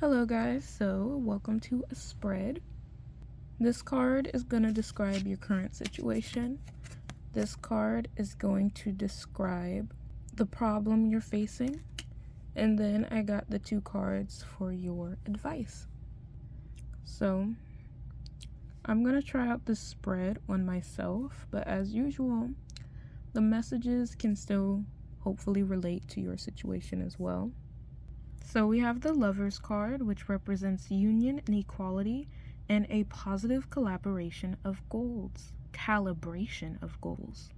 Hello guys, so welcome to a spread. This card is going to describe your current situation. This card is going to describe the problem you're facing. And then I got the two cards for your advice. So I'm going to try out this spread on myself, but as usual, the messages can still hopefully relate to your situation as well. So we have the Lovers card, which represents union and equality and a positive collaboration of goals. Calibration of goals.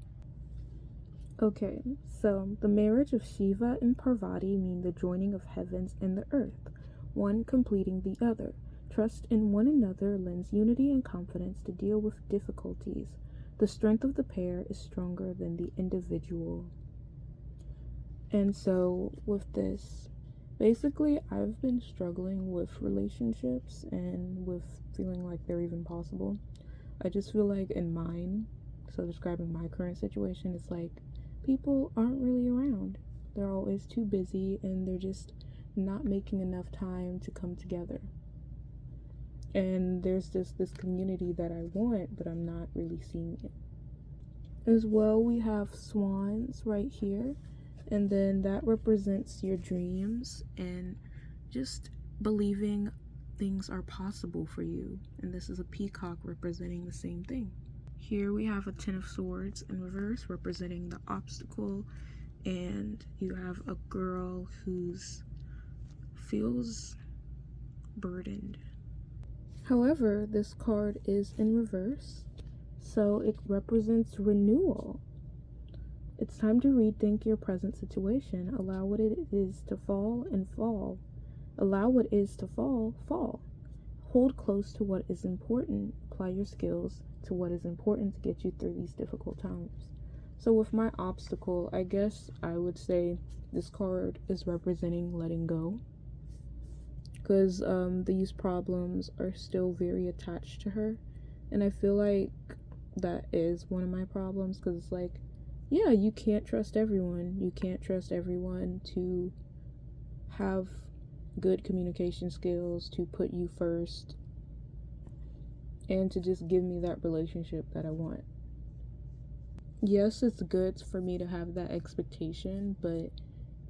Okay, so the marriage of Shiva and Parvati mean the joining of heavens and the earth, one completing the other. Trust in one another lends unity and confidence to deal with difficulties. The strength of the pair is stronger than the individual. And so with this, basically, I've been struggling with relationships and with feeling like they're even possible. I just feel like in mine, so describing my current situation, it's like people aren't really around. They're always too busy and they're just not making enough time to come together. And there's just this community that I want, but I'm not really seeing it. As well, we have swans right here. And then that represents your dreams and just believing things are possible for you. And this is a peacock representing the same thing. Here we have a Ten of Swords in reverse representing the obstacle. And you have a girl who's feels burdened. However, this card is in reverse, so it represents renewal. It's time to rethink your present situation. Allow what it is to fall and fall. Allow what is to fall, fall. Hold close to what is important. Apply your skills to what is important to get you through these difficult times. So with my obstacle, I guess I would say this card is representing letting go. Because these problems are still very attached to her. And I feel like that is one of my problems, because it's like, yeah, you can't trust everyone. You can't trust everyone to have good communication skills, to put you first, and to just give me that relationship that I want. Yes, it's good for me to have that expectation, but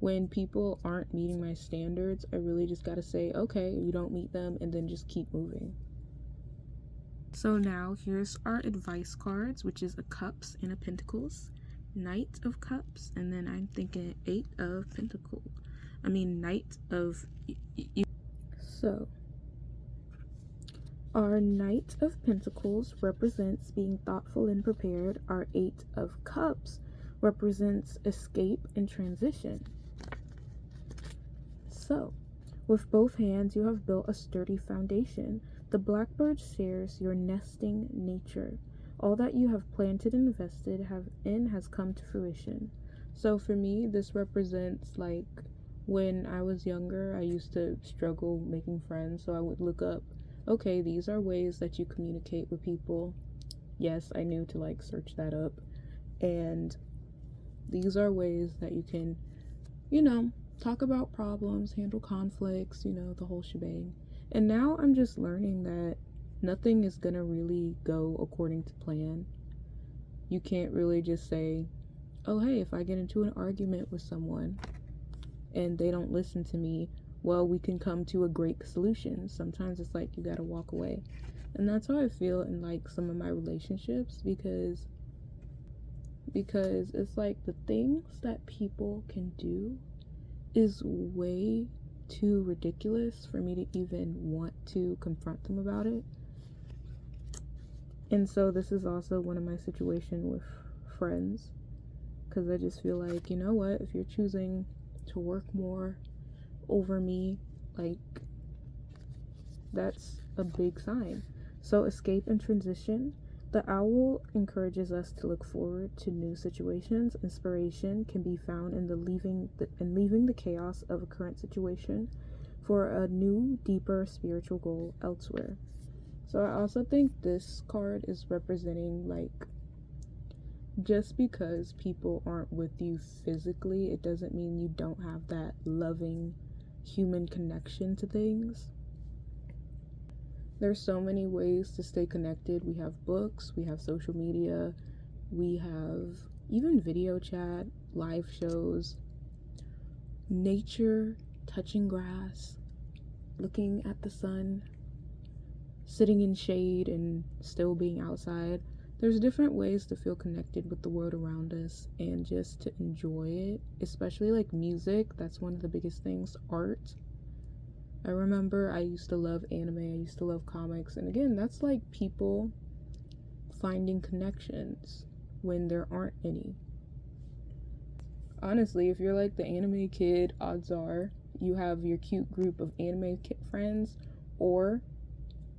when people aren't meeting my standards, I really just gotta say, okay, you don't meet them, and then just keep moving. So now here's our advice cards, which is a Cups and a Pentacles. Knight of Cups, and then I'm thinking Eight of Pentacles. Knight of... So, our Knight of Pentacles represents being thoughtful and prepared. Our Eight of Cups represents escape and transition. So, with both hands, you have built a sturdy foundation. The blackbird shares your nesting nature. All that you have planted and invested has come to fruition. So for me, this represents like when I was younger, I used to struggle making friends. So I would look up, okay, these are ways that you communicate with people. Yes, I knew to like search that up. And these are ways that you can, talk about problems, handle conflicts, the whole shebang. And now I'm just learning that nothing is gonna really go according to plan. You can't really just say, oh, hey, if I get into an argument with someone and they don't listen to me, well, we can come to a great solution. Sometimes it's like you gotta walk away. And that's how I feel in like some of my relationships, because it's like the things that people can do is way too ridiculous for me to even want to confront them about it. And so this is also one of my situations with friends, because I just feel like, you know what, if you're choosing to work more over me, like, that's a big sign. So escape and transition. The owl encourages us to look forward to new situations. Inspiration can be found in leaving the chaos of a current situation for a new, deeper spiritual goal elsewhere. So I also think this card is representing like, just because people aren't with you physically, it doesn't mean you don't have that loving human connection to things. There's so many ways to stay connected. We have books, we have social media, we have even video chat, live shows, nature, touching grass, looking at the sun, sitting in shade and still being outside. There's different ways to feel connected with the world around us and just to enjoy it, especially like music. That's one of the biggest things. Art. I remember I used to love anime, I used to love comics, and again, that's like people finding connections when there aren't any. Honestly, if you're like the anime kid, odds are you have your cute group of anime friends, or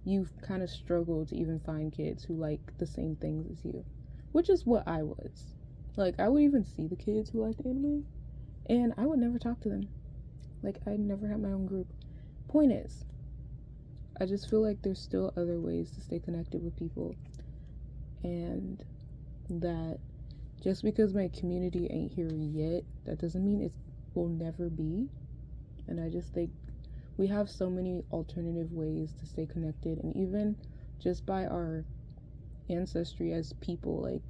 you've kind of struggled to even find kids who like the same things as you, which is what I was. Like, I would even see the kids who liked anime, and I would never talk to them. Like, I never had my own group. Point is, I just feel like there's still other ways to stay connected with people, and that just because my community ain't here yet, that doesn't mean it will never be. And I just think we have so many alternative ways to stay connected, and even just by our ancestry as people, like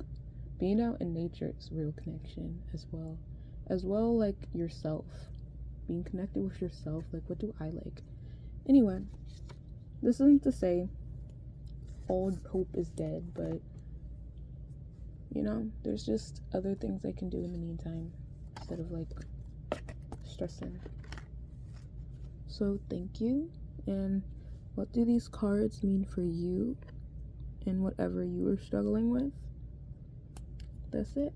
being out in nature is real connection as well, like yourself, being connected with yourself. Like, what do I like? Anyway, this isn't to say all hope is dead, but you know, there's just other things I can do in the meantime instead of like stressing. So thank you. And what do these cards mean for you and whatever you are struggling with? That's it.